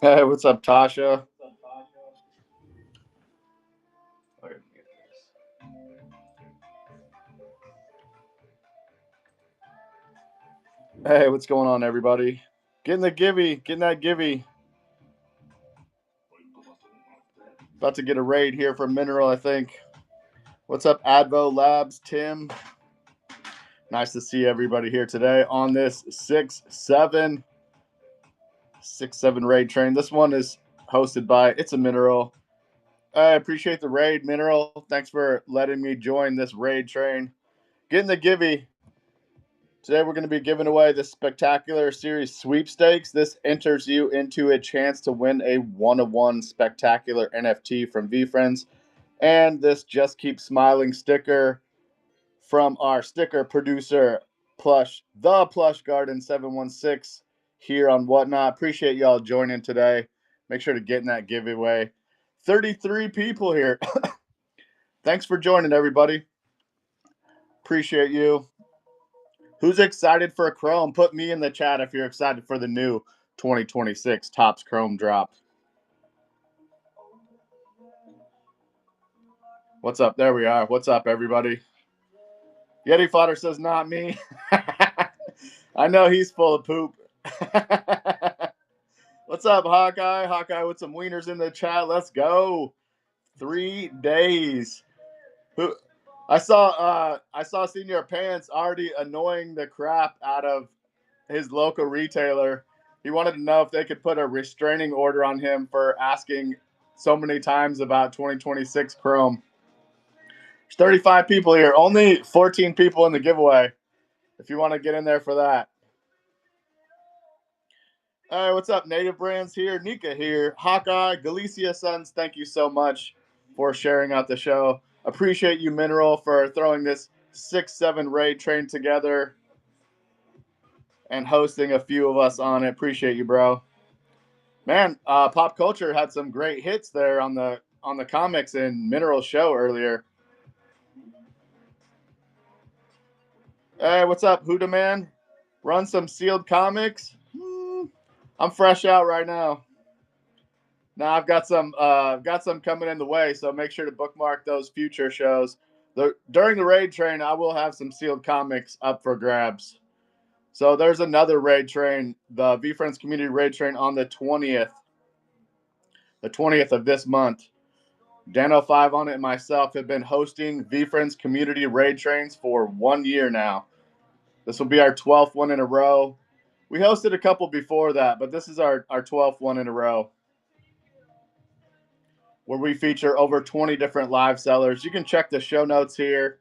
Hey, what's up, Tasha? Hey, what's going on, everybody? Getting the givey, getting that givey. About to get a raid here from Mineral, I think. What's up, Advo Labs, Tim? Nice to see everybody here today on this 6-7 raid train. This one is hosted by It's a Mineral. I appreciate the raid, Mineral. Thanks for letting me join this raid train. Getting the givey. Today we're going to be giving away the Spectacular Series sweepstakes. This enters you into a chance to win a 1-of-1 Spectacular NFT from VeeFriends, and this Just Keep Smiling sticker from our sticker producer, the Plush Garden 716 here on Whatnot. Appreciate y'all joining today. Make sure to get in that giveaway. 33 people here. Thanks for joining, everybody. Appreciate you. Who's excited for a Chrome? Put me in the chat if you're excited for the new 2026 Topps Chrome drop. What's up? There we are. What's up, everybody? Yeti Fodder says, not me. I know he's full of poop. What's up, Hawkeye? Hawkeye with some wieners in the chat. Let's go. 3 days. Who? I saw Senior Pants already annoying the crap out of his local retailer. He wanted to know if they could put a restraining order on him for asking so many times about 2026 Chrome. There's 35 people here. Only 14 people in the giveaway. If you want to get in there for that. All right, what's up? Native Brands here. Nika here. Hawkeye, Galicia Sons, thank you so much for sharing out the show. Appreciate you, Mineral, for throwing this 6-7 raid train together and hosting a few of us on it. Appreciate you, bro. Man, Pop Culture had some great hits there on the comics and Mineral show earlier. Hey, what's up, Huda Man? Run some sealed comics. I'm fresh out right now. Now I've got some coming in the way, so make sure to bookmark those future shows. During the raid train, I will have some sealed comics up for grabs. So there's another raid train, the VeeFriends Community Raid Train on the 20th. The 20th of this month. Dan05 on it and myself have been hosting VeeFriends Community Raid Trains for 1 year now. This will be our 12th one in a row. We hosted a couple before that, but this is our 12th one in a row, where we feature over 20 different live sellers. You can check the show notes here.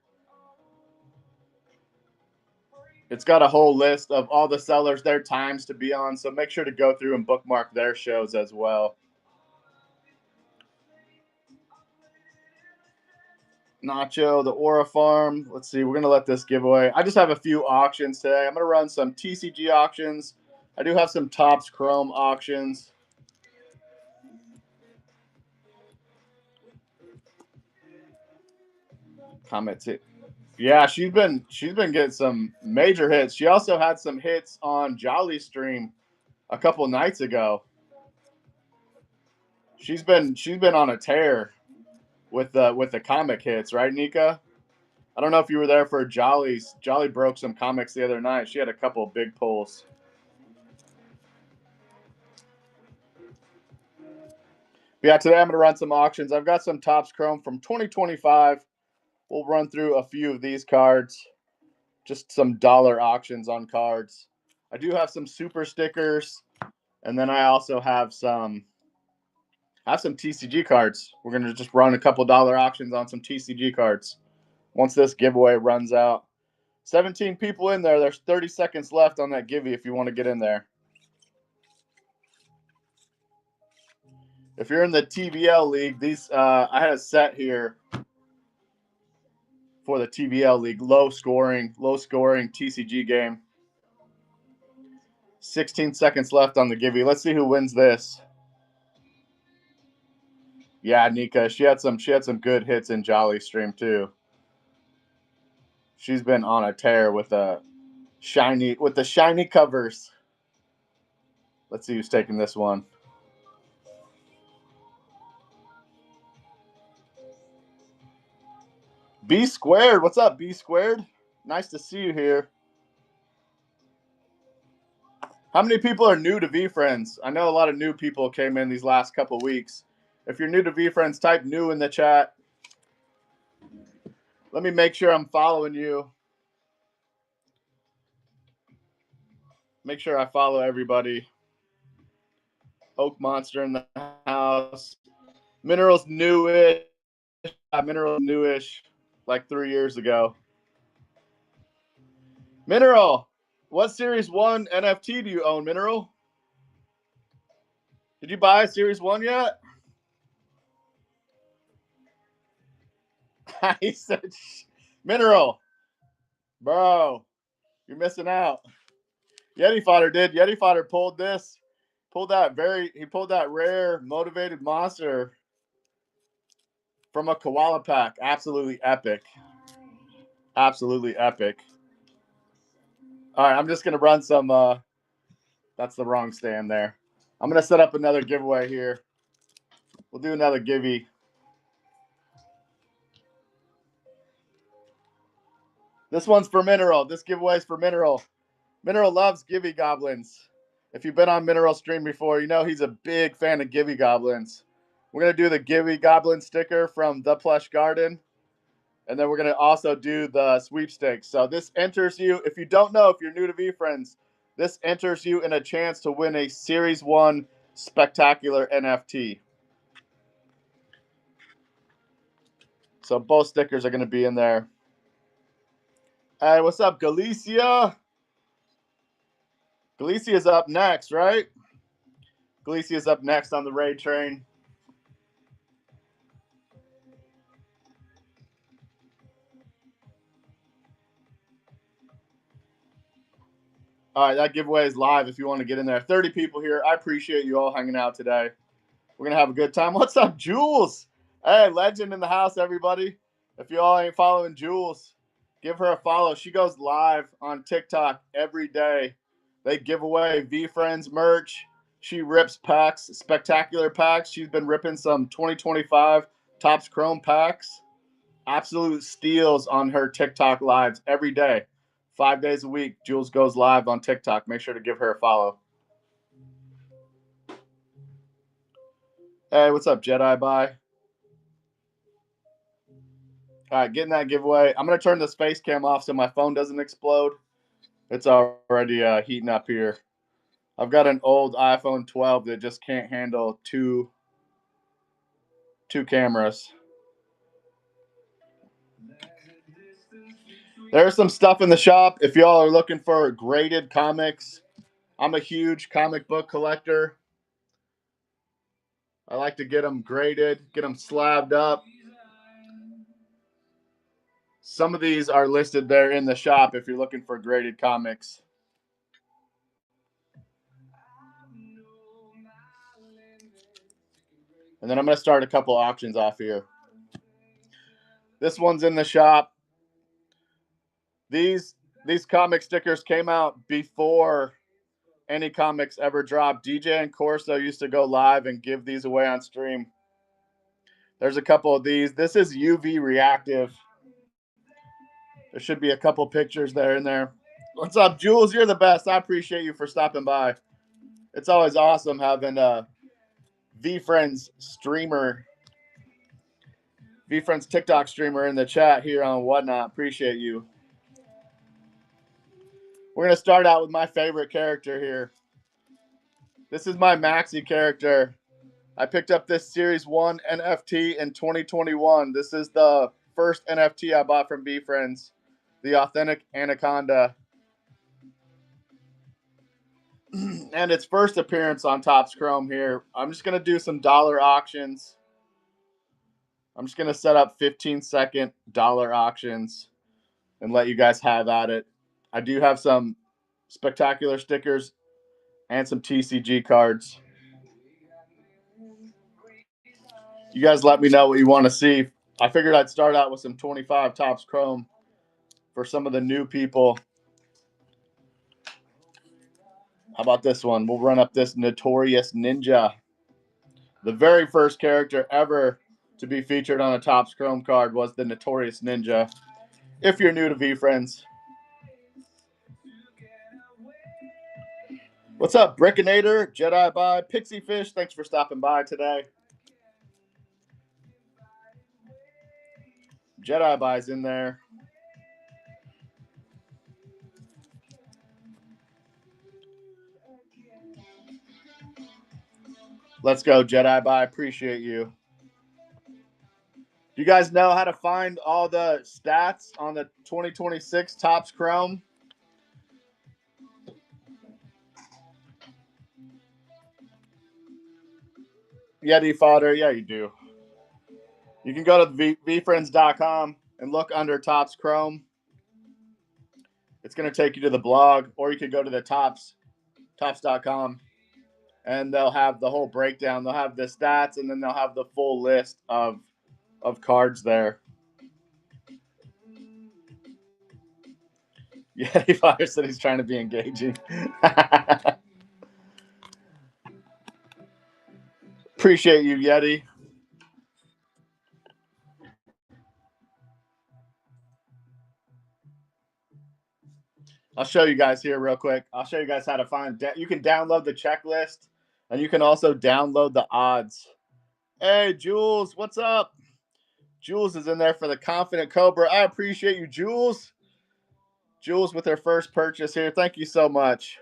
It's got a whole list of all the sellers, their times to be on, so make sure to go through and bookmark their shows as well. Nacho, the Aura Farm. Let's see, we're going to let this giveaway. I just have a few auctions today. I'm going to run some TCG auctions. I do have some Topps Chrome auctions. Comments it. Yeah, she's been getting some major hits. She also had some hits on Jolly Stream a couple nights ago. She's been on a tear with the comic hits, right, Nika? I don't know if you were there for Jolly's. Jolly broke some comics the other night. She had a couple of big pulls. But yeah, today I'm going to run some auctions. I've got some Topps Chrome from 2025. We'll run through a few of these cards. Just some dollar auctions on cards. I do have some super stickers, and then I also have some TCG cards. We're going to just run a couple dollar auctions on some TCG cards once this giveaway runs out. 17 people in there. There's 30 seconds left on that givey if you want to get in there. If you're in the TVL league, these I had a set here for the TVL league, low scoring TCG game. 16 seconds left on the givey. Let's see who wins this. Yeah, Nika, she had some good hits in Jolly Stream too. She's been on a tear with the shiny covers. Let's see who's taking this one. B squared. What's up, B squared? Nice to see you here. How many people are new to VeeFriends? I know a lot of new people came in these last couple weeks. If you're new to VeeFriends, type new in the chat. Let me make sure I'm following you. Make sure I follow everybody. Oak Monster in the house. Minerals newish. Mineral newish, like 3 years ago. Mineral, what Series 1 NFT do you own, Mineral? Did you buy Series 1 yet? He said, Mineral, bro, you're missing out. Yeti Fodder did. Yeti Fodder pulled this. He pulled that rare motivated monster from a koala pack. Absolutely epic. Absolutely epic. All right, I'm just going to run some, that's the wrong stand there. I'm going to set up another giveaway here. We'll do another givey. This one's for Mineral. This giveaway is for Mineral. Mineral loves Givey Goblins. If you've been on Mineral stream before, you know he's a big fan of Givey Goblins. We're going to do the Givey Goblin sticker from The Plush Garden. And then we're going to also do the sweepstakes. So this enters you, if you don't know, if you're new to VeeFriends, this enters you in a chance to win a Series 1 Spectacular NFT. So both stickers are going to be in there. Hey, what's up, Galicia? Galicia's up next, right? Galicia's up next on the raid train. All right, that giveaway is live if you want to get in there. 30 people here. I appreciate you all hanging out today. We're going to have a good time. What's up, Jules? Hey, legend in the house, everybody. If you all ain't following Jules, give her a follow. She goes live on TikTok every day. They give away VeeFriends merch. She rips packs, spectacular packs. She's been ripping some 2025 Topps Chrome packs. Absolute steals on her TikTok lives every day. 5 days a week, Jules goes live on TikTok. Make sure to give her a follow. Hey, what's up, Jedi Bye? All right, getting that giveaway. I'm going to turn this face cam off so my phone doesn't explode. It's already heating up here. I've got an old iPhone 12 that just can't handle two cameras. There's some stuff in the shop. If y'all are looking for graded comics, I'm a huge comic book collector. I like to get them graded, get them slabbed up. Some of these are listed there in the shop if you're looking for graded comics. And then I'm going to start a couple auctions off here. This one's in the shop. These comic stickers came out before any comics ever dropped. DJ and Corso used to go live and give these away on stream. There's a couple of these. This is UV reactive. There should be a couple pictures there in there. What's up, Jules? You're the best. I appreciate you for stopping by. It's always awesome having a VeeFriends streamer, VeeFriends TikTok streamer in the chat here on Whatnot. Appreciate you. We're going to start out with my favorite character here. This is my Maxi character. I picked up this Series 1 NFT in 2021. This is the first NFT I bought from VeeFriends, the authentic Anaconda. And its first appearance on Topps Chrome here. I'm just going to do some dollar auctions. I'm just going to set up 15-second dollar auctions and let you guys have at it. I do have some spectacular stickers and some TCG cards. You guys let me know what you want to see. I figured I'd start out with some 25 Topps Chrome for some of the new people. How about this one? We'll run up this Notorious Ninja. The very first character ever to be featured on a Topps Chrome card was the Notorious Ninja. If you're new to VeeFriends. What's up, Brickinator, Jedi Bye, Pixie Fish? Thanks for stopping by today. Jedi Bye's in there. Let's go, Jedi Bye. Appreciate you. Do you guys know how to find all the stats on the 2026 Topps Chrome? Yeti Fodder, yeah, you do. You can go to VeeFriends.com and look under Topps Chrome. It's going to take you to the blog, or you can go to the Topps.com, and they'll have the whole breakdown. They'll have the stats, and then they'll have the full list of cards there. Yeti Fodder said he's trying to be engaging. Appreciate you, Yeti. I'll show you guys here real quick. I'll show you guys how to find. You can download the checklist, and you can also download the odds. Hey, Jules, what's up? Jules is in there for the Confident Cobra. I appreciate you, Jules. Jules with her first purchase here. Thank you so much.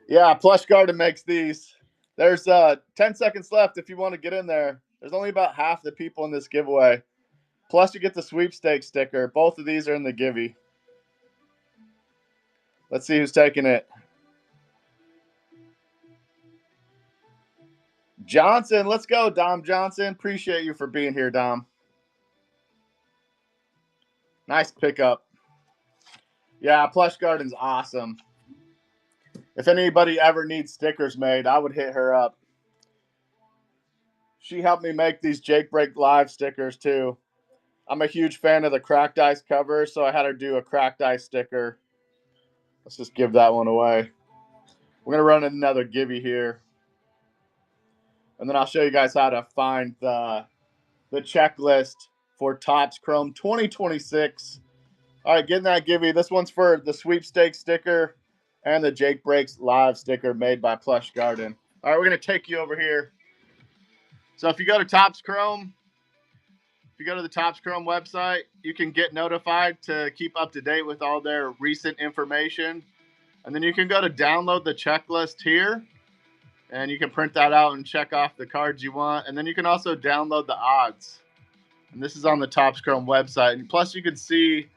Yeah, Plush Garden makes these. There's 10 seconds left if you want to get in there. There's only about half the people in this giveaway. Plus, you get the sweepstakes sticker. Both of these are in the givey. Let's see who's taking it. Johnson, let's go, Dom Johnson. Appreciate you for being here, Dom. Nice pickup. Yeah, Plush Garden's awesome. If anybody ever needs stickers made, I would hit her up. She helped me make these Jake Break Live stickers too. I'm a huge fan of the Cracked Ice cover, so I had her do a Cracked Ice sticker. Let's just give that one away. We're going to run another givey here. And then I'll show you guys how to find the checklist for Topps Chrome 2026. All right, getting that givey. This one's for the sweepstakes sticker and the Jake Breaks Live sticker made by Plush Garden. All right, we're going to take you over here. So if you go to Topps Chrome, if you go to the Topps Chrome website, you can get notified to keep up to date with all their recent information. And then you can go to download the checklist here, and you can print that out and check off the cards you want. And then you can also download the odds. And this is on the Topps Chrome website. And plus you can see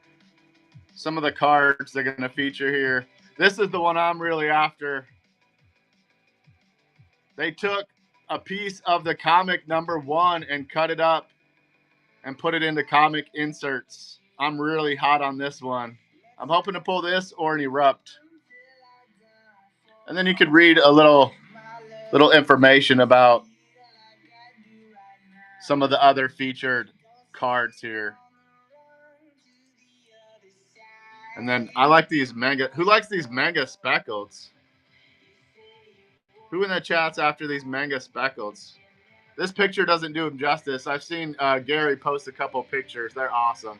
some of the cards they're going to feature here. This is the one I'm really after. They took a piece of the comic #1 and cut it up and put it into comic inserts. I'm really hot on this one. I'm hoping to pull this or an Erupt. And then you could read a little information about some of the other featured cards here. And then I like these manga. Who likes these manga speckleds? Who in the chat's after these manga speckleds? This picture doesn't do them justice. I've seen Gary post a couple pictures. They're awesome.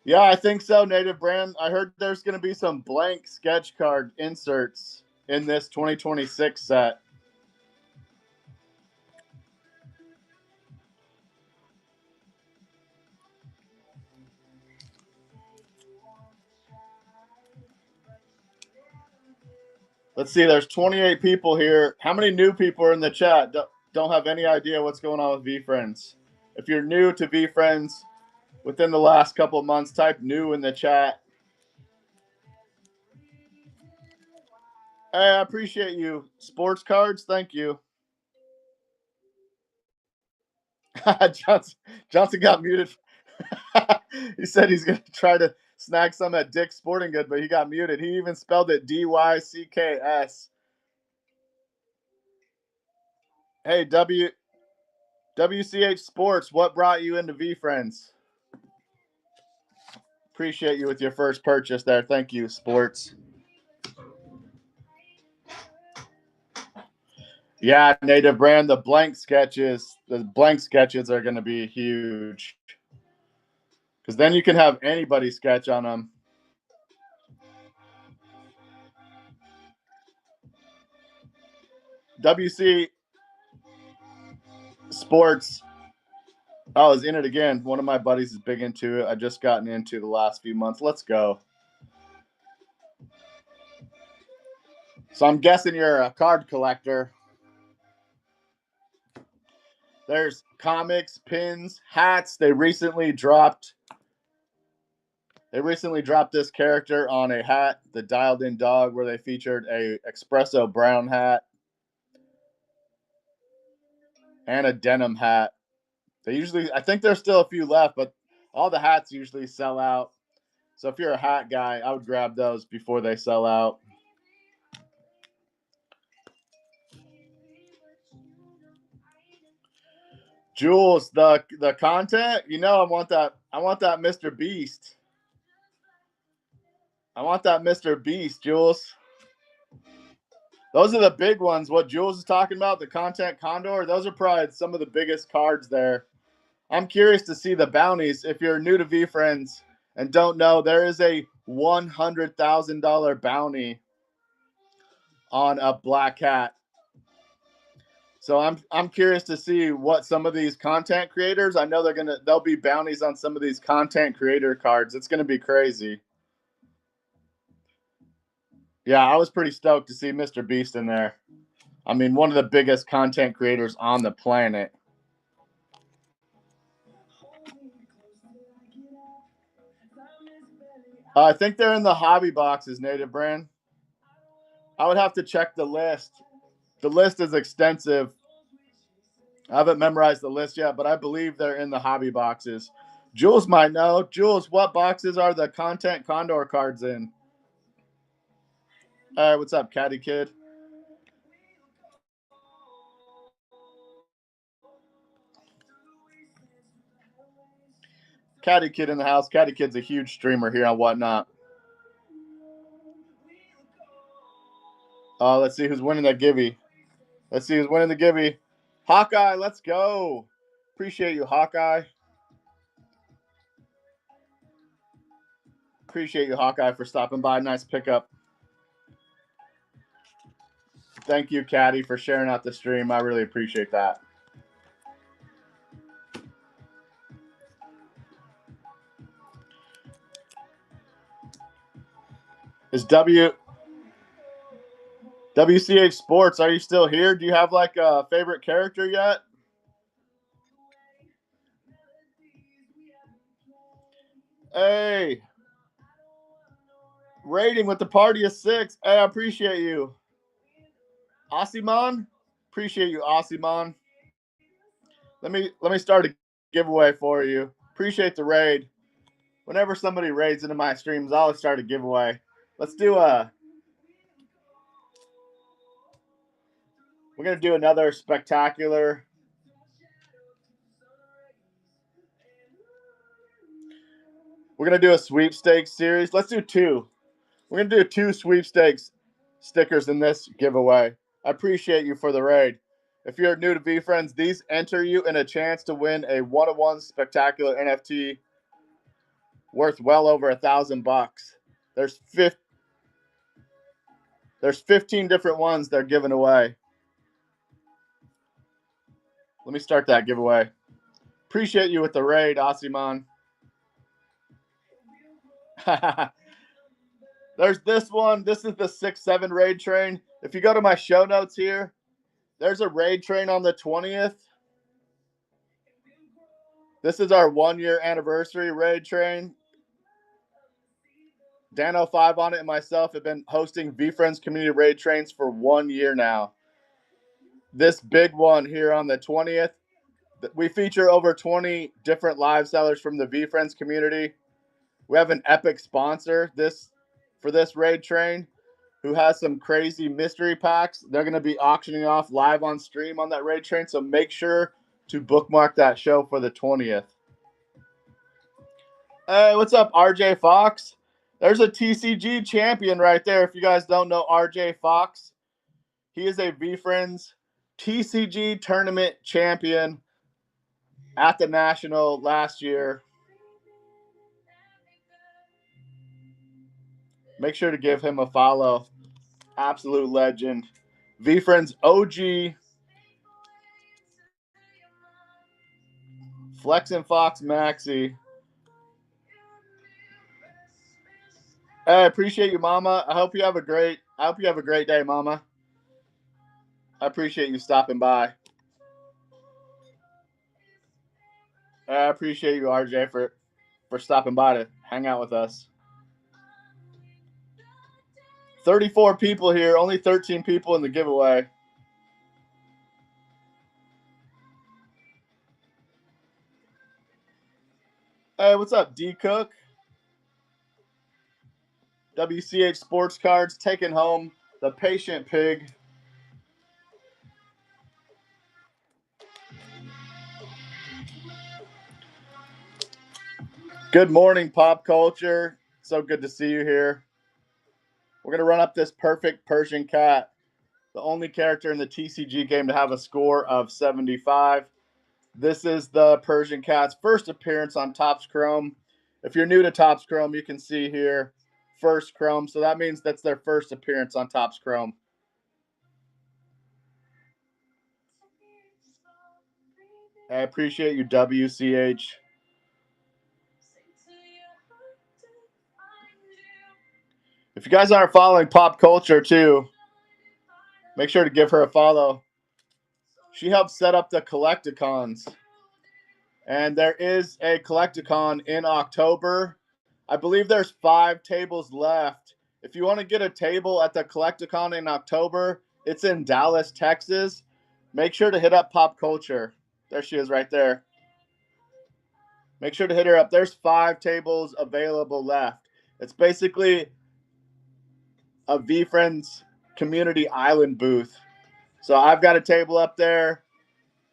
Yeah, I think so, Native Brand. I heard there's going to be some blank sketch card inserts in this 2026 set. Let's see, there's 28 people here. How many new people are in the chat? Don't have any idea what's going on with VeeFriends. If you're new to VeeFriends within the last couple of months, type new in the chat. Hey, I appreciate you. Sports cards, thank you. Johnson got muted. He said he's going to try to snag some at Dick's Sporting Good, but he got muted. He even spelled it D-Y-C-K-S. Hey, WCH Sports, what brought you into VeeFriends? Appreciate you with your first purchase there. Thank you, Sports. Yeah, Native Brand, the blank sketches are going to be huge. Because then you can have anybody sketch on them. WC Sports. Oh, I was in it again. One of my buddies is big into it. I just gotten into the last few months. Let's go. So I'm guessing you're a card collector. There's comics, pins, hats. They recently dropped this character on a hat, the Dialed In Dog, where they featured a espresso brown hat and a denim hat. I think there's still a few left, but all the hats usually sell out. So if you're a hat guy, I would grab those before they sell out. Jules, the content, I want that Mr. Beast. I want that Mr. Beast, Jules. Those are the big ones. What Jules is talking about, the content condor, those are probably some of the biggest cards there. I'm curious to see the bounties. If you're new to VeeFriends and don't know, there is a $100,000 bounty on a black hat. So I'm curious to see what some of these content creators. I know there'll be bounties on some of these content creator cards. It's gonna be crazy. Yeah, I was pretty stoked to see Mr. Beast in there. I mean, one of the biggest content creators on the planet. I think they're in the hobby boxes, Native Brand. I would have to check the list. The list is extensive. I haven't memorized the list yet, but I believe they're in the hobby boxes. Jules might know. Jules, what boxes are the content condor cards in? All right, what's up, Caddy Kid? Caddy Kid in the house. Caddy Kid's a huge streamer here on Whatnot. Let's see who's winning that Gibby. Hawkeye, let's go. Appreciate you, Hawkeye. Appreciate you, Hawkeye, for stopping by. Nice pickup. Thank you, Caddy, for sharing out the stream. I really appreciate that. Is WCH Sports, are you still here? Do you have like a favorite character yet? Hey. Rating with the party of 6. Hey, I appreciate you. Osimon? Appreciate you, Osimon. Let me start a giveaway for you. Appreciate the raid. Whenever somebody raids into my streams, I'll start a giveaway. Let's do we're going to do another spectacular. We're going to do a sweepstakes series. Let's do 2. We're going to do 2 sweepstakes stickers in this giveaway. I appreciate you for the raid. If you're new to VeeFriends, these enter you in a chance to win a 1-of-1 spectacular NFT worth well over $1,000. There's 15 different ones they're giving away. Let me start that giveaway. Appreciate you with the raid, Osimon. There's this one. This is the 6-7 raid train. If you go to my show notes here, there's a raid train on the 20th. This is our 1-year anniversary raid train. Dan05 on it and myself have been hosting VeeFriends community raid trains for 1 year now. This big one here on the 20th, we feature over 20 different live sellers from the VeeFriends community. We have an epic sponsor for this raid train who has some crazy mystery packs. They're going to be auctioning off live on stream on that raid train, so make sure to bookmark that show for the 20th. Hey, what's up, RJ Fox? There's a TCG champion right there. If you guys don't know RJ Fox, he is a VeeFriends TCG tournament champion at the National last year. Make sure to give him a follow. Absolute legend. VeeFriends OG. Flex and Fox Maxi. Hey, I appreciate you, Mama. I hope you have a great day, Mama. I appreciate you stopping by. I appreciate you, RJ, for stopping by to hang out with us. 34 people here, only 13 people in the giveaway. Hey, what's up, D Cook? WCH Sports Cards taking home the Patient Pig. Good morning, Pop Culture. So good to see you here. We're going to run up this perfect Persian cat, the only character in the TCG game to have a score of 75. This is the Persian cat's first appearance on Topps Chrome. If you're new to Topps Chrome, you can see here, first Chrome. So that means that's their first appearance on Topps Chrome. I appreciate you, WCH. If you guys aren't following Pop Culture too, make sure to give her a follow. She helped set up the Collecticons. And there is a Collecticon in October. I believe there's 5 tables left. If you want to get a table at the Collecticon in October, it's in Dallas, Texas. Make sure to hit up Pop Culture. There she is right there. Make sure to hit her up. There's 5 tables available left. It's basically a VeeFriends community island booth. So I've got a table up there.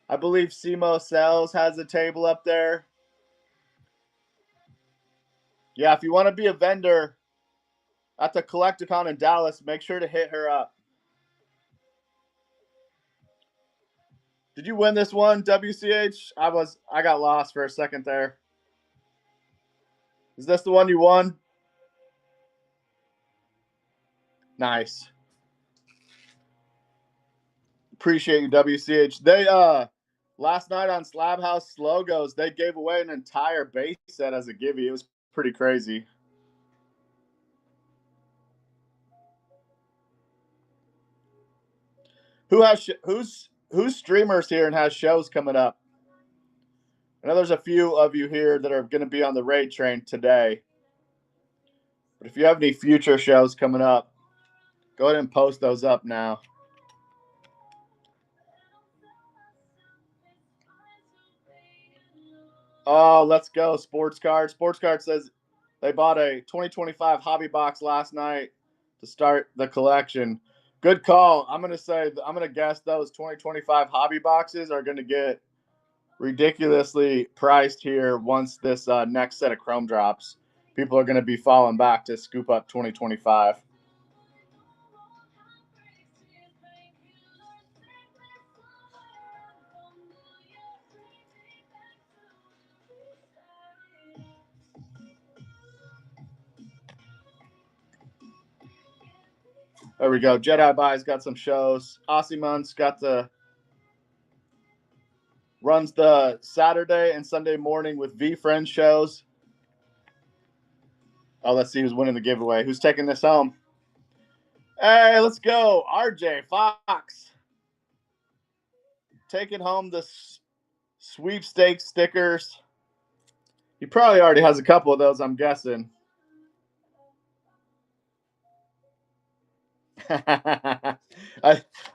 I believe Simo Sells has a table up there. Yeah, if you want to be a vendor at the Collecticon in Dallas, make sure to hit her up. Did you win this one, WCH? I got lost for a second there. Is this the one you won? Nice. Appreciate you, WCH. They last night on Slab House Logos, they gave away an entire base set as a giveaway. It was pretty crazy. Who's streamers here and has shows coming up? I know there's a few of you here that are going to be on the raid train today. But if you have any future shows coming up, go ahead and post those up now. Oh, let's go, Sports Card. Sports Card says they bought a 2025 hobby box last night to start the collection. Good call. I'm going to guess those 2025 hobby boxes are going to get ridiculously priced here once this next set of Chrome drops. People are going to be falling back to scoop up 2025. There we go. Jedi Buy's got some shows. Ossimon's runs the Saturday and Sunday morning with VeeFriends shows. Oh, let's see who's winning the giveaway. Who's taking this home? Hey, let's go. RJ Fox. Taking home the sweepstakes stickers. He probably already has a couple of those, I'm guessing. I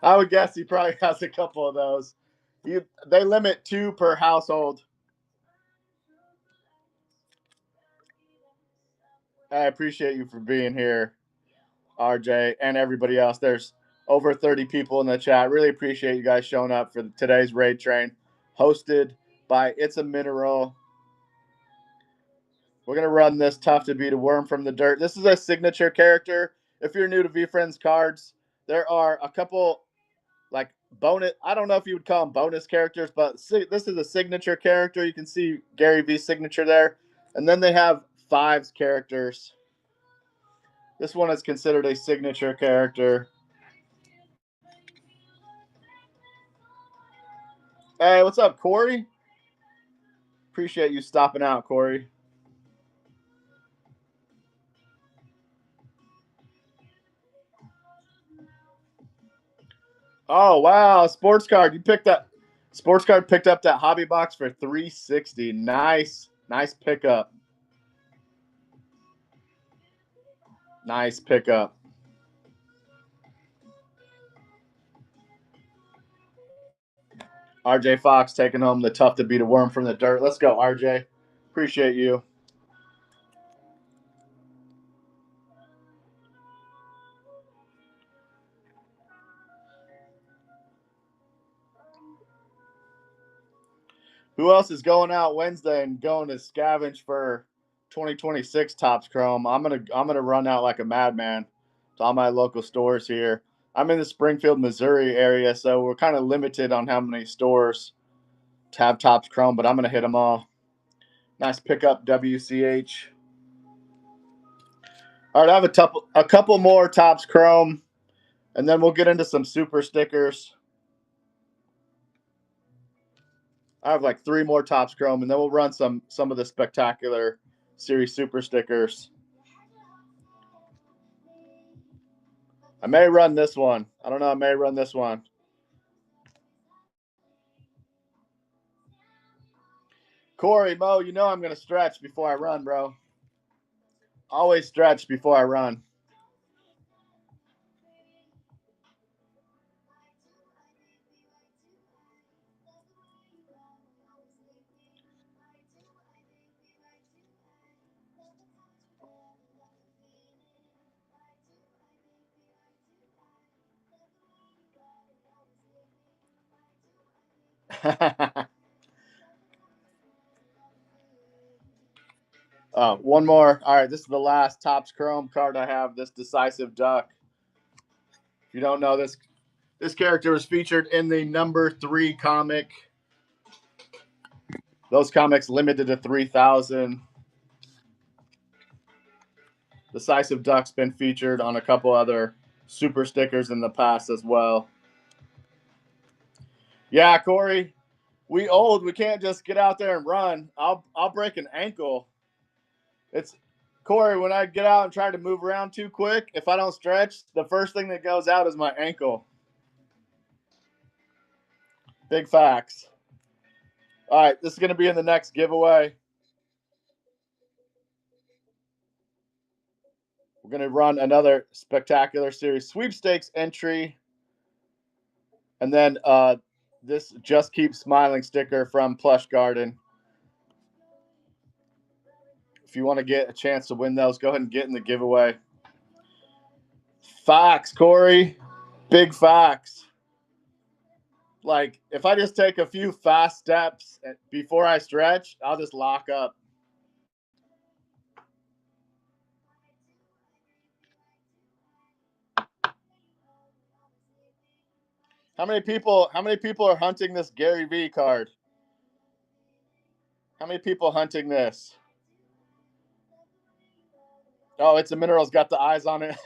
would guess he probably has a couple of those. They limit 2 per household. I appreciate you for being here, RJ, and everybody else. There's over 30 people in the chat. Really appreciate you guys showing up for today's raid train. hosted by It's a Mineral. We're going to run this Tough to Beat a Worm from the Dirt. This is a signature character. If you're new to VeeFriends cards, there are a couple like bonus. I don't know if you would call them bonus characters, but this is a signature character. You can see Gary V's signature there. And then they have fives characters. This one is considered a signature character. Hey, what's up, Corey? Appreciate you stopping out, Corey. Oh wow, sports card. You picked up sports card picked up that hobby box for $360. Nice. Nice pickup. Nice pickup. RJ Fox taking home the Tough to Beat a Worm from the Dirt. Let's go, RJ. Appreciate you. Who else is going out Wednesday and going to scavenge for 2026 Topps Chrome? I'm gonna run out like a madman to all my local stores here. I'm in the Springfield, Missouri area, so we're kind of limited on how many stores to have Topps Chrome, but I'm gonna hit them all. Nice pickup, WCH. All right, I have a couple more Topps Chrome, and then we'll get into some super stickers. I have like 3 more Topps Chrome, and then we'll run some of the spectacular series super stickers. I may run this one. I don't know. I may run this one. Corey, Mo, you know I'm going to stretch before I run, bro. Always stretch before I run. One more. All right, this is the last Topps Chrome card I have. This Decisive Duck. If you don't know this character was featured in the number 3 comic. Those comics limited to 3,000. Decisive Duck's been featured on a couple other super stickers in the past as well. Yeah, Corey, we old. We can't just get out there and run. I'll break an ankle. It's Corey, when I get out and try to move around too quick, if I don't stretch, the first thing that goes out is my ankle. Big facts. All right, this is going to be in the next giveaway. We're going to run another spectacular series sweepstakes entry. And then this Just Keep Smiling sticker from Plush Garden. If you want to get a chance to win those, go ahead and get in the giveaway. Facts, Corey. Big facts. Like, if I just take a few fast steps before I stretch, I'll just lock up. How many people are hunting this Gary V card? How many people hunting this? Oh, It's a Mineral's got the eyes on it.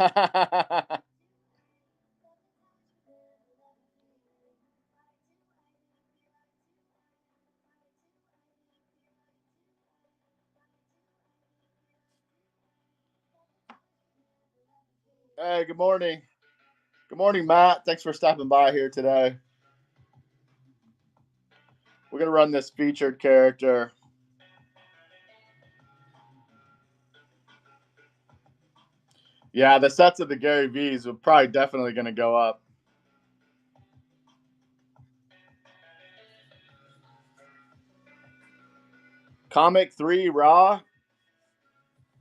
Hey, good morning. Good morning, Matt. Thanks for stopping by here today. We're going to run this featured character. Yeah, the sets of the Gary V's are probably definitely going to go up. Comic 3 Raw.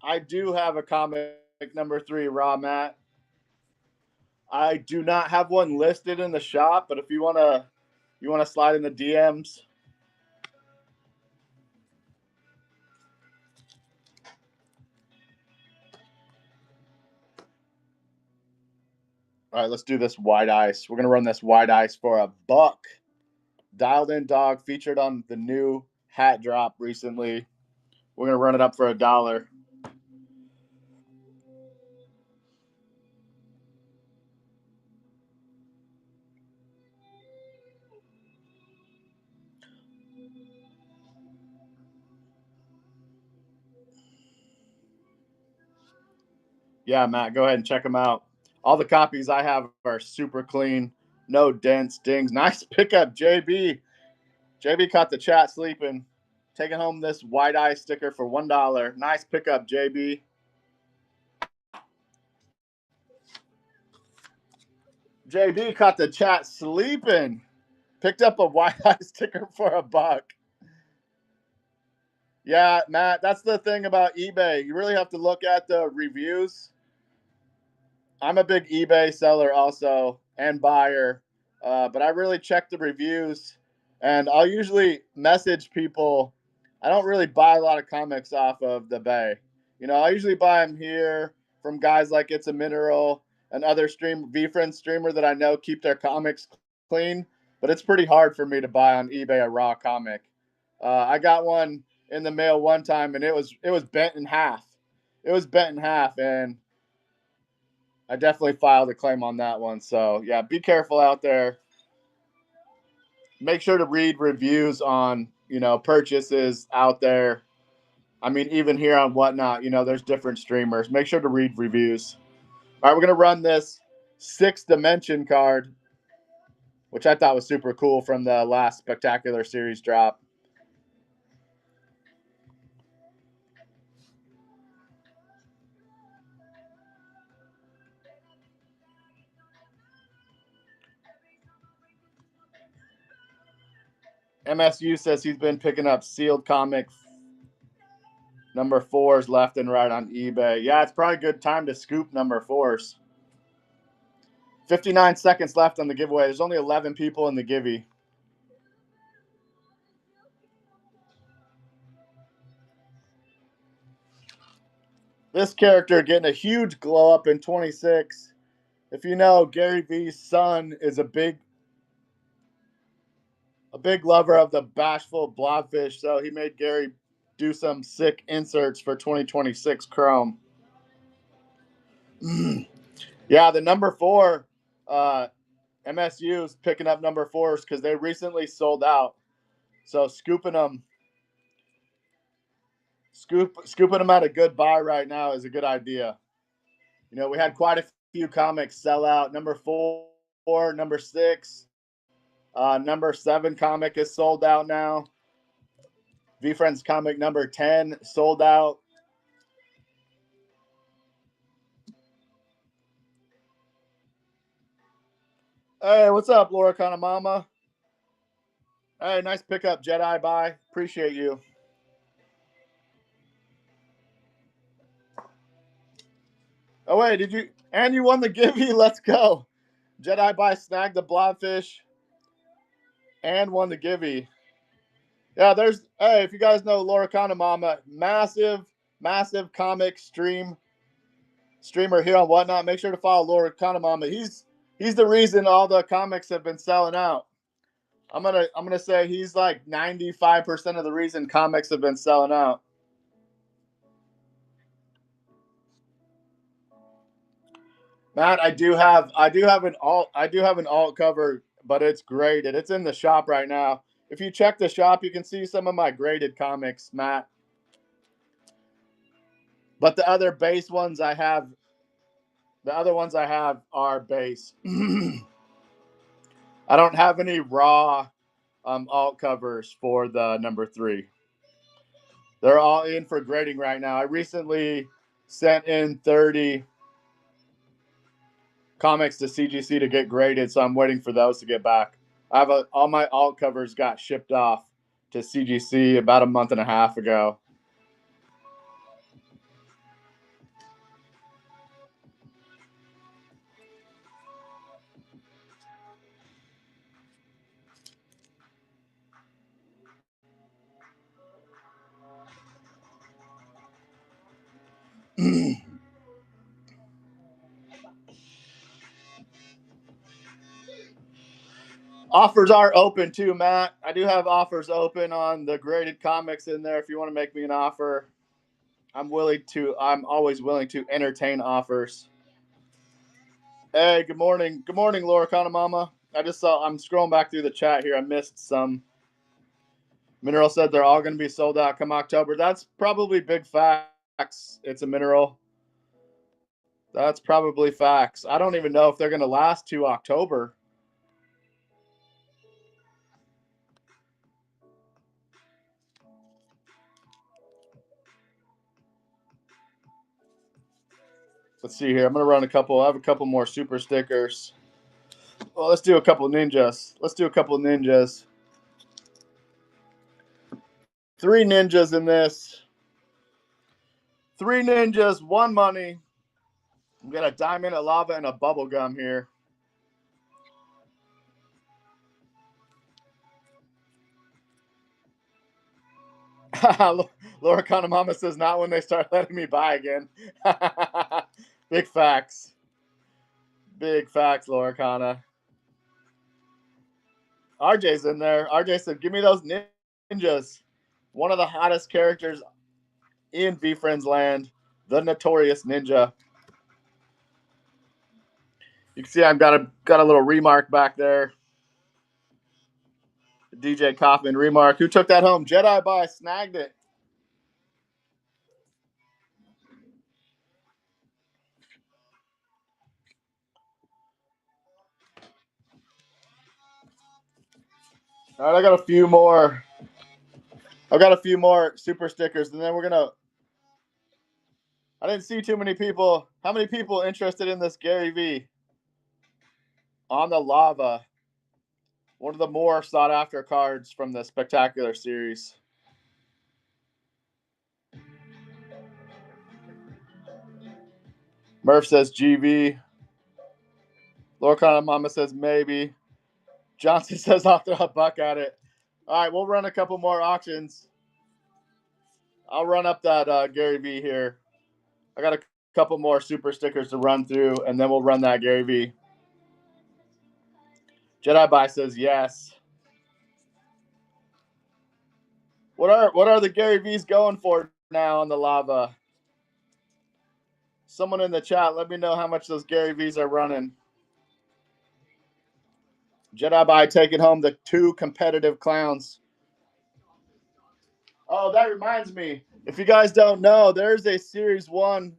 I do have a comic number 3 Raw, Matt. I do not have one listed in the shop, but if you want to slide in the DMs, All right, let's do this white ice. We're going to run this white ice for $1. Dialed in dog, featured on the new hat drop recently. We're going to run it up for $1. Yeah, Matt, go ahead and check them out. All the copies I have are super clean, no dents, dings. Nice pickup, JB. JB caught the chat sleeping. Taking home this white eye sticker for $1. Nice pickup, JB. JB caught the chat sleeping. Picked up a white eye sticker for $1. Yeah, Matt, that's the thing about eBay. You really have to look at the reviews. I'm a big eBay seller also and buyer, but I really check the reviews, and I'll usually message people. I don't really buy a lot of comics off of the Bay. I usually buy them here from guys like It's a Mineral and other VeeFriends streamer that I know keep their comics clean. But it's pretty hard for me to buy on eBay a raw comic. I got one in the mail one time, and it was bent in half. It was bent in half, and I definitely filed a claim on that one. So yeah, be careful out there. Make sure to read reviews on purchases out there. I mean, even here on Whatnot, there's different streamers. Make sure to read reviews. All right, we're gonna run this 6 Dimension card, which I thought was super cool from the last Spectacular Series drop. MSU says he's been picking up sealed comic number 4s left and right on eBay. Yeah, it's probably a good time to scoop number 4s. 59 seconds left on the giveaway. There's only 11 people in the givey. This character getting a huge glow up in 26. If you know, Gary V's son is a big lover of the bashful blobfish, so he made Gary do some sick inserts for 2026 Chrome. Yeah, the number 4 MSU is picking up number 4s because they recently sold out. So scooping them at a good buy right now is a good idea. We had quite a few comics sell out. Number 4, number 6, number 7 comic is sold out now. VeeFriends comic number 10 sold out. Hey, what's up, Laura Kanamama? Hey, nice pickup, Jedi. Bye. Appreciate you. Oh, wait, did you? And you won the giveaway. Let's go. Jedi Bye snagged the blobfish and won the giveaway. Yeah, hey, if you guys know Laura Kanamama, massive comic streamer here on Whatnot. Make sure to follow Laura Kanamama. He's the reason all the comics have been selling out. I'm gonna say he's like 95% of the reason comics have been selling out. Matt, I do have an alt cover, but it's graded. It's in the shop right now. If you check the shop, you can see some of my graded comics, Matt. But the other ones I have are base. I don't have any raw alt covers for the number 3. They're all in for grading right now. I recently sent in 30 comics to CGC to get graded, so I'm waiting for those to get back. All my alt covers got shipped off to CGC about a month and a half ago. Offers are open too, Matt. I do have offers open on the graded comics in there. If you want to make me an offer, I'm willing to. I'm always willing to entertain offers. Hey, good morning. Good morning, Laura Mama. I just saw. I'm scrolling back through the chat here. I missed some. Mineral said they're all going to be sold out come October. That's probably big facts. It's a mineral. That's probably facts. I don't even know if they're going to last to October. Let's see here. I'm going to run a couple. I have a couple more super stickers. Well, let's do a couple of ninjas. Let's do a couple of ninjas. 3 ninjas in this. 3 ninjas, 1 money. I'm got a diamond, a lava, and a bubble gum here. Laura Kanamama says, not when they start letting me buy again. Big facts. Big facts, Laura Kana. RJ's in there. RJ said, give me those ninjas. One of the hottest characters in VeeFriends land, the Notorious Ninja. You can see I've got a little remark back there. DJ Kaufman remark. Who took that home? Jedi by snagged it. All right, I got a few more. I've got a few more super stickers, and then we're gonna. I didn't see too many people. How many people interested in this Gary V on the lava? One of the more sought after cards from the Spectacular series. Murph says GV. Lorcana Mama says maybe. Johnson says I'll throw a buck at it. All right, we'll run a couple more auctions. I'll run up that Gary V here. I got a couple more super stickers to run through, and then we'll run that Gary V. Jedi Buy says yes. What are the Gary V's going for now on the lava? Someone in the chat, let me know how much those Gary V's are running. Jedi Buy taking home the 2 competitive clowns. Oh, that reminds me. If you guys don't know, there's a series 1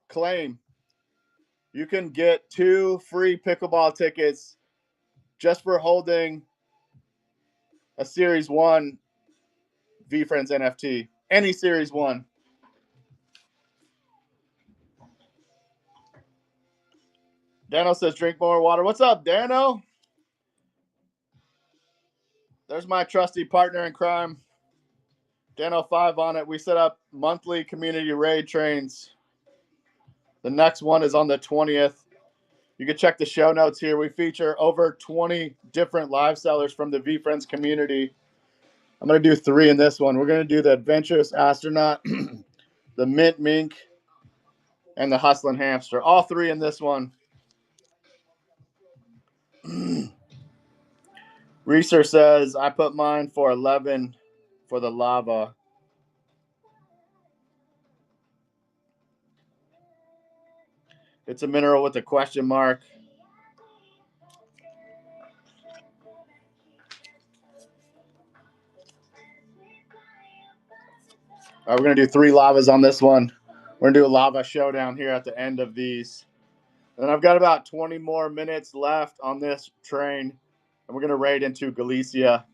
claim. You can get 2 free pickleball tickets just for holding a series 1 VeeFriends NFT. Any series 1. Dano says drink more water. What's up, Dano? There's my trusty partner in crime. Dano 5 on it. We set up monthly community raid trains. The next one is on the 20th. You can check the show notes here. We feature over 20 different live sellers from the VeeFriends community. I'm going to do 3 in this one. We're going to do the Adventurous Astronaut, the Mint Mink, and the Hustlin' Hamster. All 3 in this one. Research says I put mine for 11 for the lava. It's a mineral with a question mark. All right, we're going to do 3 lavas on this one. We're going to do a lava showdown here at the end of these. And then I've got about 20 more minutes left on this train. And we're going to raid into Galicia.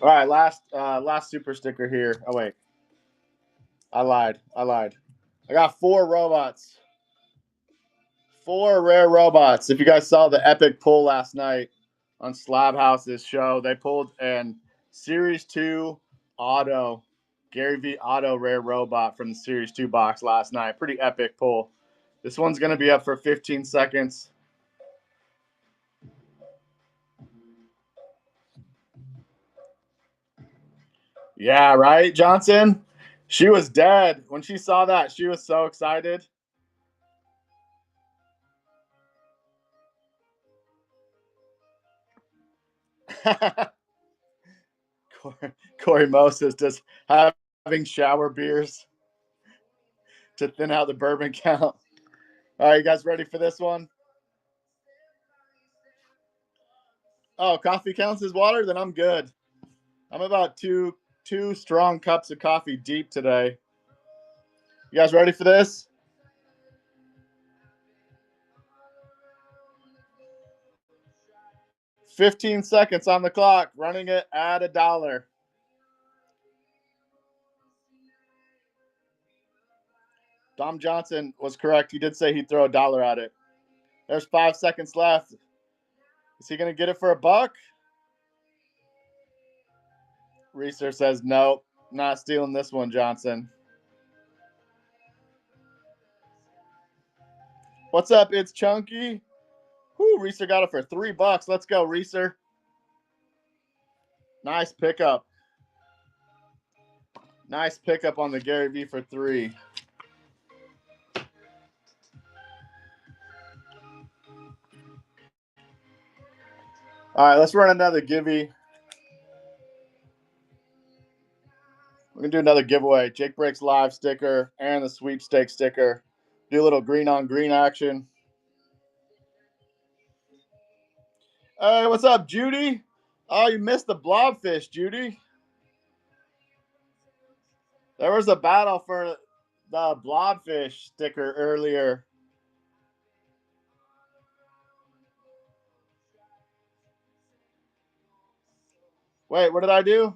All right, last super sticker here. Oh, wait. I lied. I got 4 robots. 4 rare robots. If you guys saw the epic pull last night on Slab House's show, they pulled an Series 2 auto, Gary V auto rare robot from the Series 2 box last night. Pretty epic pull. This one's going to be up for 15 seconds. Yeah, right, Johnson? She was dead. When she saw that, she was so excited. Corey Moses just having shower beers to thin out the bourbon count. All right, you guys ready for this one? Oh, coffee counts as water? Then I'm good. I'm about two strong cups of coffee deep today. You guys ready for this? $15 seconds on the clock, running it at $1. Dom Johnson was correct. He did say he'd throw $1 at it. There's 5 seconds left. Is he going to get it for $1? Reeser says, nope, not stealing this one, Johnson. What's up? It's Chunky. Whoo, Reeser got it for $3. Let's go, Reeser. Nice pickup. Nice pickup on the Gary V for 3. All right, let's run another givey. We're going to do another giveaway. Jake Breaks Live sticker and the sweepstakes sticker. Do a little green on green action. Hey, what's up, Judy? Oh, you missed the blobfish, Judy. There was a battle for the blobfish sticker earlier. Wait, what did I do?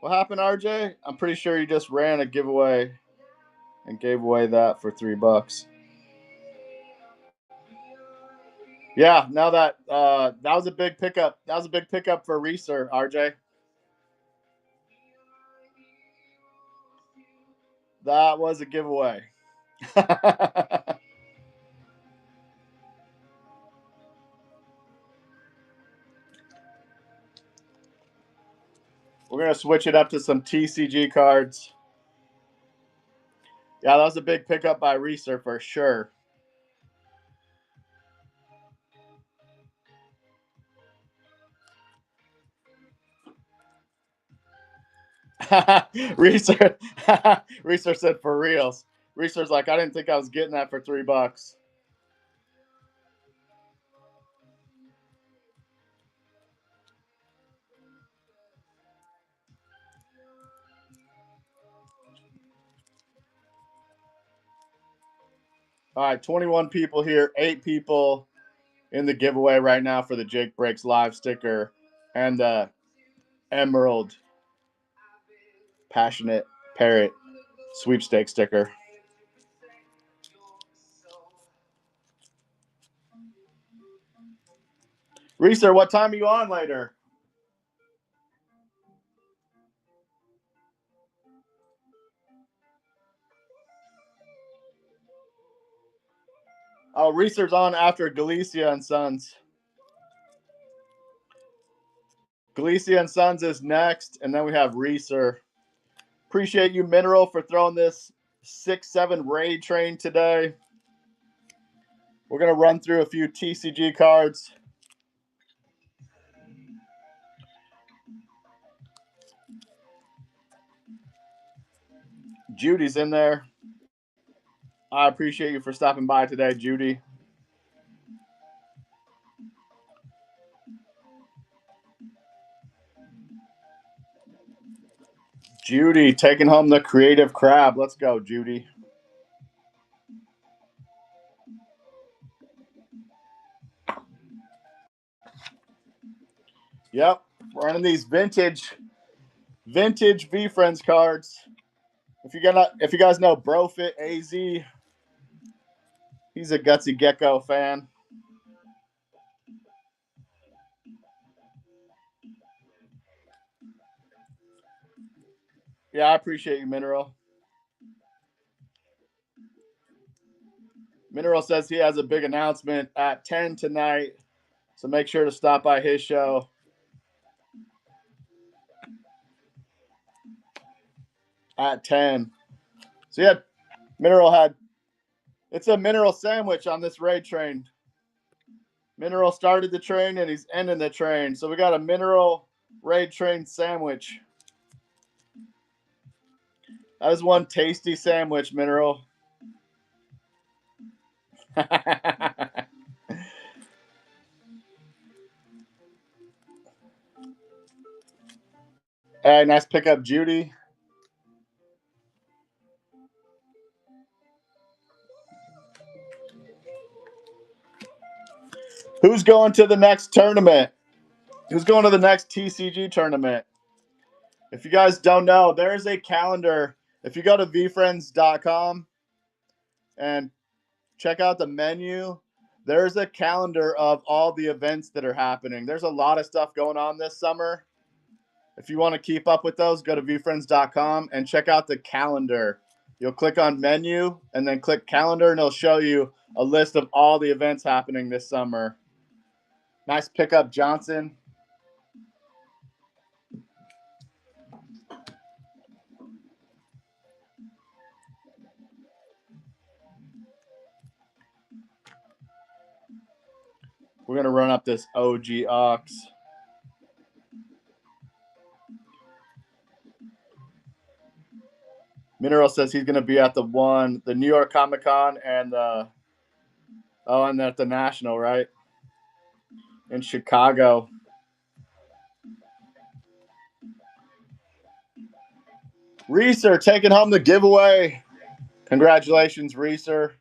What happened, RJ? I'm pretty sure you just ran a giveaway and gave away that for $3. Yeah, now that that was a big pickup. That was a big pickup for Reeser, RJ. That was a giveaway. We're going to switch it up to some TCG cards. Yeah, that was a big pickup by Reeser for sure. Reeser, Reeser said for reals. Reeser's like, I didn't think I was getting that for $3. All right, 21 people here, 8 people in the giveaway right now for the Jake Breaks Live sticker and the Emerald Passionate Parrot sweepstake sticker. Reeser, what time are you on later? Oh, Reeser's on after Galicia and Sons. Galicia and Sons is next, and then we have Reeser. Appreciate you, Mineral, for throwing this 6-7 raid train today. We're going to run through a few TCG cards. Judy's in there. I appreciate you for stopping by today, Judy. Judy taking home the creative crab. Let's go, Judy. Yep, running these vintage VeeFriends cards. If you guys know Brofit AZ, he's a Gutsy Gecko fan. Yeah, I appreciate you, Mineral. Mineral says he has a big announcement at 10 tonight, so make sure to stop by his show. At 10. So yeah, Mineral had it's a mineral sandwich on this raid train. Mineral started the train and he's ending the train. So we got a mineral raid train sandwich. That is one tasty sandwich, Mineral. Hey, nice pickup, Judy. Who's going to the next tournament? Who's going to the next TCG tournament? If you guys don't know, there's a calendar. If you go to VeeFriends.com and check out the menu, there's a calendar of all the events that are happening. There's a lot of stuff going on this summer. If you want to keep up with those, go to VeeFriends.com and check out the calendar. You'll click on menu and then click calendar, and it'll show you a list of all the events happening this summer. Nice pickup, Johnson. We're going to run up this OG Ox. Mineral says he's going to be at the New York Comic Con and and at the National, right? In Chicago. Reeser taking home the giveaway. Congratulations, Reeser.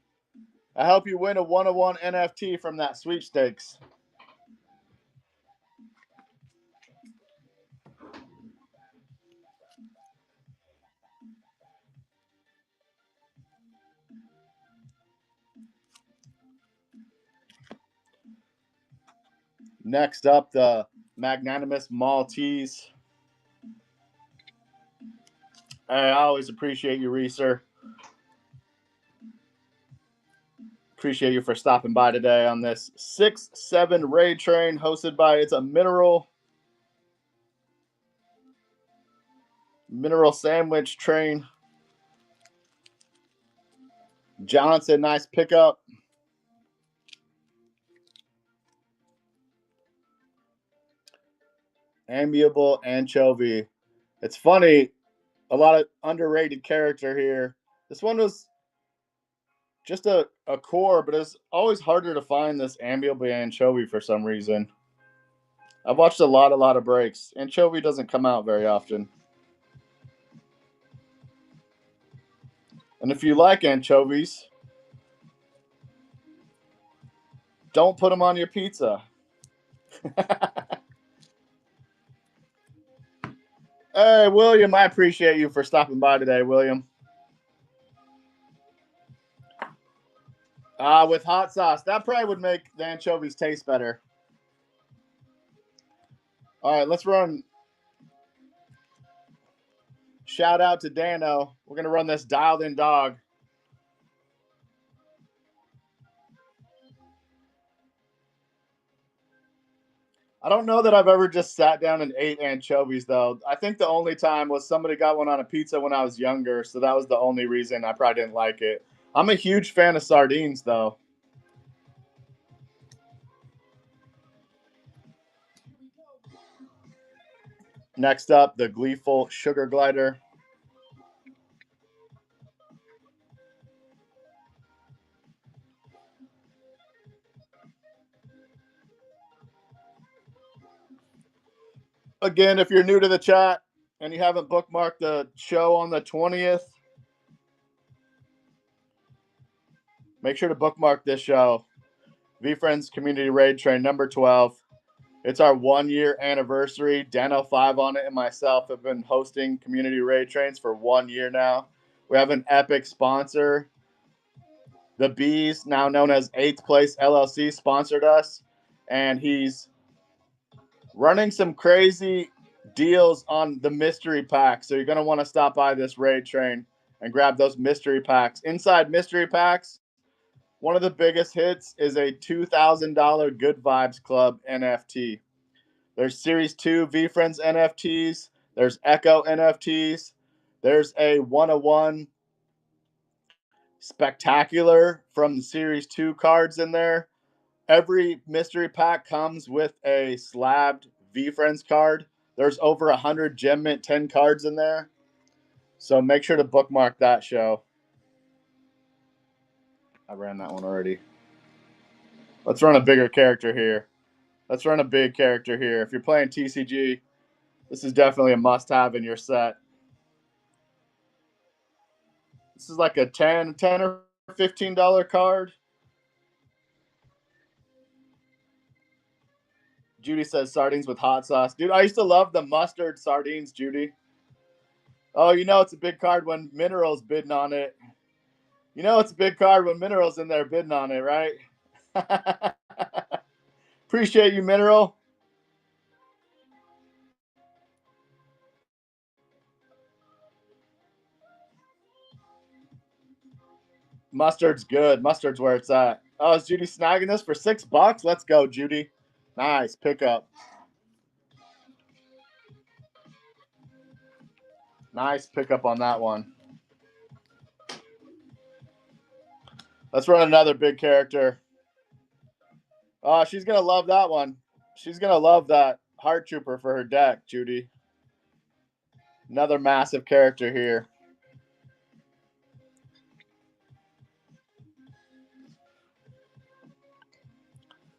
I hope you win a 101 NFT from that sweepstakes. Next up, the Magnanimous Maltese. I always appreciate you, Reeser. Appreciate you for stopping by today on this 6-7 raid train hosted by It's a Mineral Sandwich train. Johnson, nice pickup. Amiable Anchovy. It's funny, a lot of underrated character here. This one was just a core, but it's always harder to find this Amiable Anchovy for some reason. I've watched a lot of breaks. Anchovy doesn't come out very often. And if you like anchovies, don't put them on your pizza. Hey, William, I appreciate you for stopping by today, William. With hot sauce. That probably would make the anchovies taste better. All right, let's run. Shout out to Dano. We're going to run this dialed in dog. I don't know that I've ever just sat down and ate anchovies, though. I think the only time was somebody got one on a pizza when I was younger, so that was the only reason I probably didn't like it. I'm a huge fan of sardines, though. Next up, the Gleeful Sugar Glider. Again, if you're new to the chat and you haven't bookmarked the show on the 20th, make sure to bookmark this show. VeeFriends Community Raid Train number 12. It's our 1 year anniversary. Dano5 on it and myself have been hosting community raid trains for 1 year now. We have an epic sponsor. The Bees, now known as 8th Place LLC, sponsored us, and he's running some crazy deals on the mystery packs. So you're going to want to stop by this raid train and grab those mystery packs. Inside mystery packs, one of the biggest hits is a $2,000 Good Vibes Club NFT. There's Series 2 VeeFriends NFTs. There's Echo NFTs. There's a 101 Spectacular from the Series 2 cards in there. Every mystery pack comes with a slabbed VeeFriends card. There's over 100 Gem Mint 10 cards in there. So make sure to bookmark that show. I ran that one already. Let's run a bigger character here. Let's run a big character here. If you're playing TCG, this is definitely a must-have in your set. This is like a $10 or $15 card. Judy says sardines with hot sauce. Dude, I used to love the mustard sardines, Judy. Oh, you know it's a big card when Mineral's bidding on it. You know it's a big card when Mineral's in there bidding on it, right? Appreciate you, Mineral. Mustard's good. Mustard's where it's at. Oh, is Judy snagging this for $6? Let's go, Judy. Nice pickup. Nice pickup on that one. Let's run another big character. Oh, she's going to love that one. She's going to love that Heart Trooper for her deck, Judy. Another massive character here.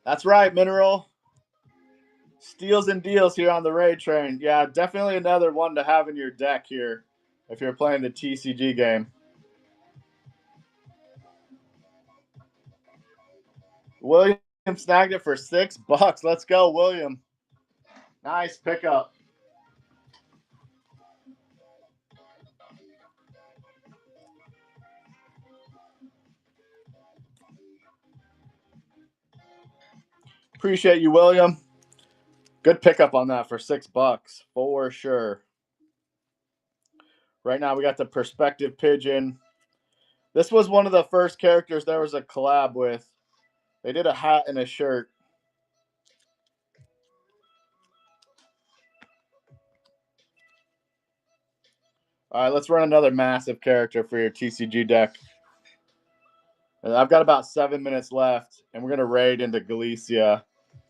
That's right, Mineral. Steals and deals here on the raid train. Yeah, definitely another one to have in your deck here if you're playing the TCG game. William snagged it for $6. Let's go, William. Nice pickup. Appreciate you, William. Good pickup on that for $6 for sure. Right now we got the Perspective Pigeon. This was one of the first characters there was a collab with. They did a hat and a shirt. All right, let's run another massive character for your TCG deck. And I've got about 7 minutes left, and we're going to raid into Galicia.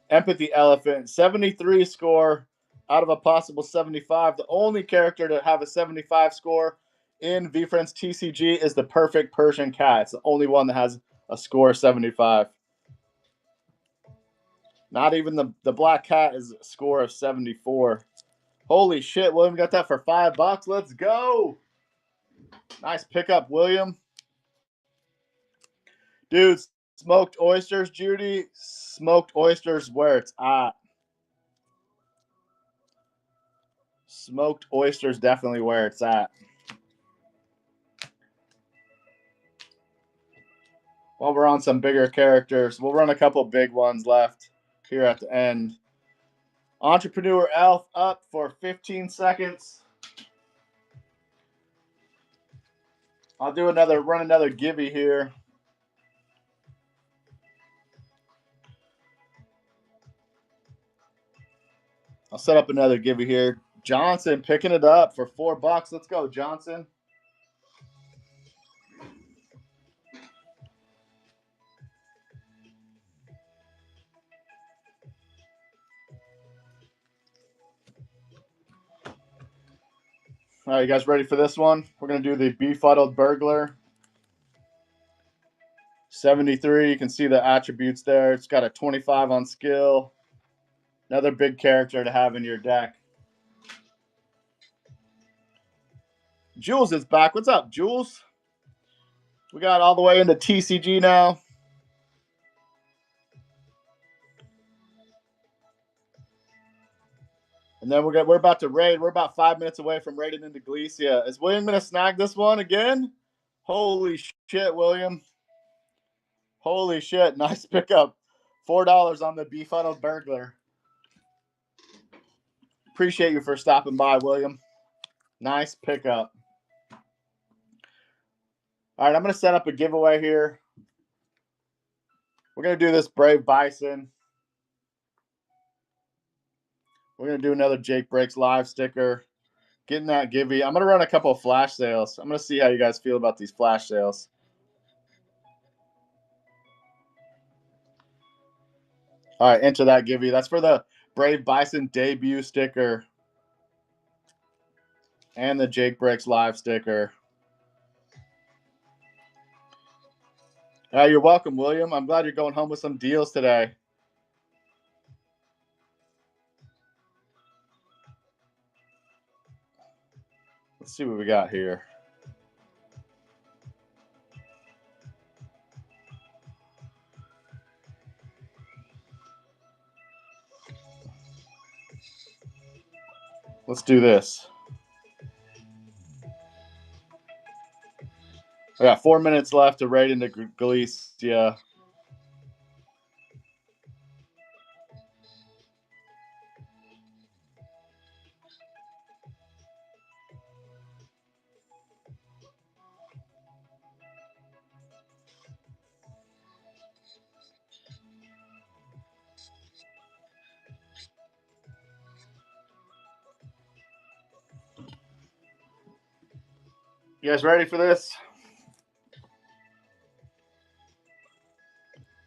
Empathy Elephant, 73 score out of a possible 75. The only character to have a 75 score in VeeFriends TCG is the Perfect Persian Cat. It's the only one that has a score of 75. Not even the Black Cat is a score of 74. Holy shit, William got that for $5. Let's go. Nice pickup, William. Dude, smoked oysters, Judy. Smoked oysters where it's at. Smoked oysters definitely where it's at. While we're on some bigger characters, we'll run a couple big ones left here at the end. Entrepreneur Elf up for 15 seconds. I'll run another givey here. I'll set up another givey here. Johnson picking it up for $4. Let's go, Johnson. All right, you guys ready for this one? We're going to do the Befuddled Burglar. 73, you can see the attributes there. It's got a 25 on skill. Another big character to have in your deck. Jules is back. What's up, Jules? We got all the way into TCG now. And then we're about to raid. We're about 5 minutes away from raiding into Galicia. Is William going to snag this one again? Holy shit, William. Holy shit. Nice pickup. $4 on the Befuddled Burglar. Appreciate you for stopping by, William. Nice pickup. All right, I'm going to set up a giveaway here. We're going to do this Brave Bison. We're going to do another Jake Breaks Live sticker. Getting that givey. I'm going to run a couple of flash sales. I'm going to see how you guys feel about these flash sales. All right, enter that givey. That's for the Brave Bison debut sticker and the Jake Breaks Live sticker. You're welcome, William. I'm glad you're going home with some deals today. Let's see what we got here. Let's do this. I got 4 minutes left to raid into Galicia. You guys ready for this?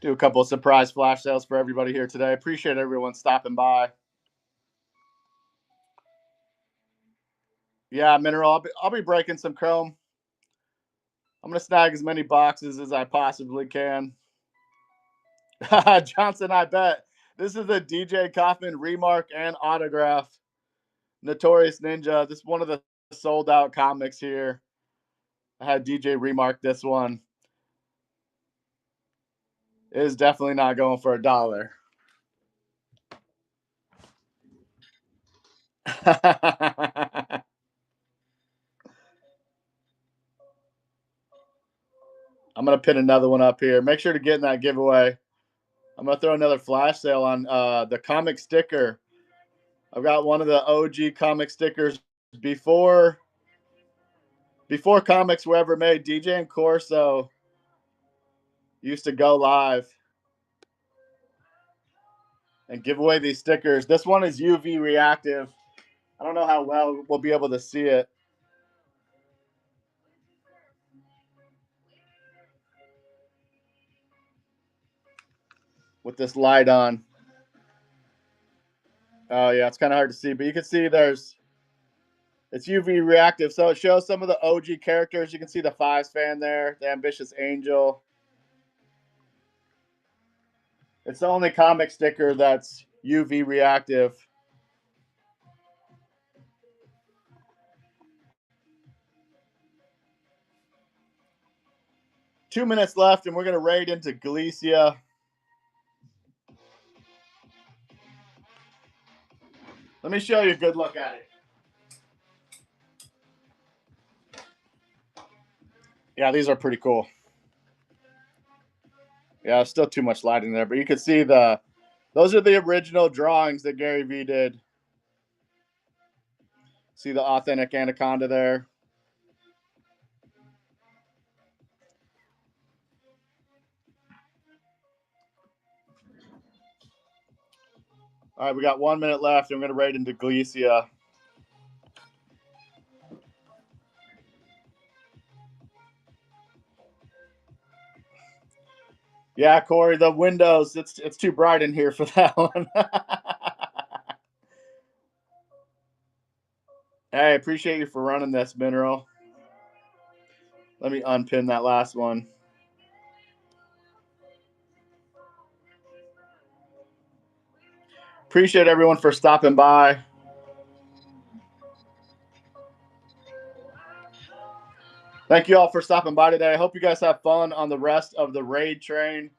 Do a couple of surprise flash sales for everybody here today. Appreciate everyone stopping by. Yeah, Mineral, I'll be breaking some chrome. I'm going to snag as many boxes as I possibly can. Johnson, I bet. This is the DJ Kaufman remark and autograph. Notorious Ninja. This is one of the sold out comics here. I had DJ remark this one. It is definitely not going for $1. I'm going to pin another one up here. Make sure to get in that giveaway. I'm going to throw another flash sale on the comic sticker. I've got one of the OG comic stickers before comics were ever made. DJ and Corso used to go live and give away these stickers. This one is UV reactive. I don't know how well we'll be able to see it with this light on. Oh yeah, it's kind of hard to see, but you can see it's UV reactive, so it shows some of the OG characters. You can see the Fives fan there, the Ambitious Angel. It's the only comic sticker that's UV reactive. Two minutes left, and we're going to raid into Galicia. Let me show you a good look at it. Yeah, these are pretty cool. Yeah, still too much light in there, but you can see those are the original drawings that Gary V did. See the authentic anaconda there. All right, we got 1 minute left, and we're going to raid into Galicia. Yeah, Corey, the windows, it's too bright in here for that one. Hey, appreciate you for running this, Mineral. Let me unpin that last one. Appreciate everyone for stopping by. Thank you all for stopping by today. I hope you guys have fun on the rest of the raid train.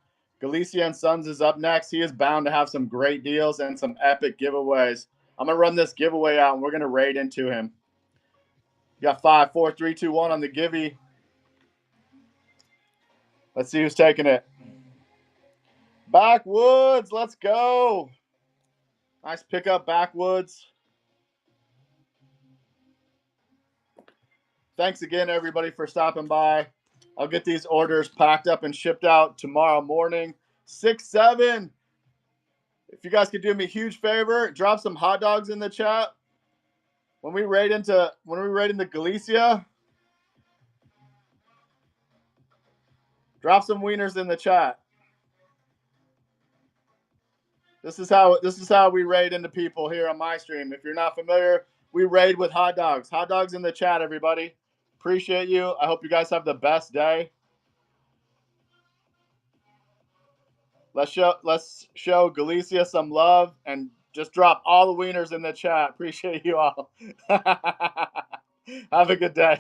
Galicia and Sons is up next. He is bound to have some great deals and some epic giveaways. I'm going to run this giveaway out, and we're going to raid into him. You got 5, 4, 3, 2, 1 on the givey. Let's see who's taking it. Backwoods, let's go. Nice pickup, Backwoods. thanks again, everybody, for stopping by. I'll get these orders packed up and shipped out tomorrow morning, 6/7. If you guys could do me a huge favor, drop some hot dogs in the chat. When we raid into Galicia, drop some wieners in the chat. This is how we raid into people here on my stream. If you're not familiar, we raid with hot dogs. Hot dogs in the chat, everybody. Appreciate you. I hope you guys have the best day. Let's show Galicia some love and just drop all the wieners in the chat. Appreciate you all. Have a good day.